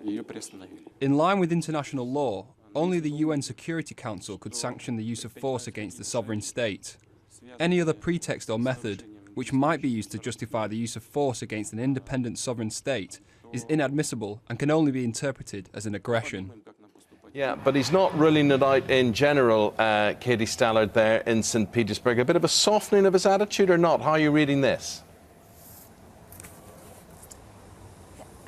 In line with international law, only the UN Security Council could sanction the use of force against the sovereign state. Any other pretext or method which might be used to justify the use of force against an independent sovereign state is inadmissible and can only be interpreted as an aggression. Yeah, but he's not ruling it out in general, Katie Stallard there in St. Petersburg. A bit of a softening of his attitude or not? How are you reading this?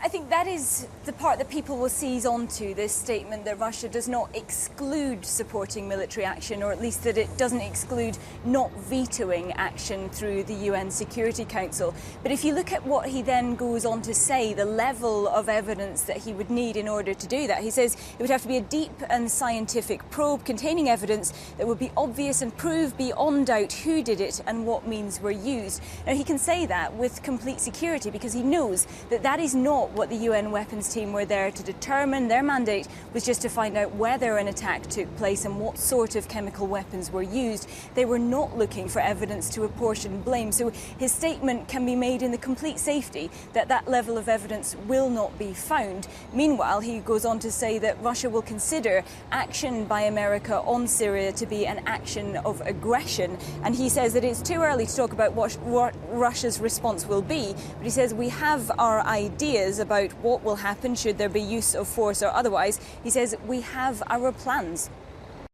I think that is the part that people will seize onto, this statement that Russia does not exclude supporting military action, or at least that it doesn't exclude not vetoing action through the UN Security Council. But if you look at what he then goes on to say, the level of evidence that he would need in order to do that, he says it would have to be a deep and scientific probe containing evidence that would be obvious and prove beyond doubt who did it and what means were used. Now, he can say that with complete security because he knows that that is not what the UN weapons team were there to determine. Their mandate was just to find out whether an attack took place and what sort of chemical weapons were used. They were not looking for evidence to apportion blame. So his statement can be made in the complete safety that that level of evidence will not be found. Meanwhile, he goes on to say that Russia will consider action by America on Syria to be an action of aggression. And he says that it's too early to talk about what Russia's response will be. But he says we have our ideas about what will happen should there be use of force or otherwise. He says we have our plans.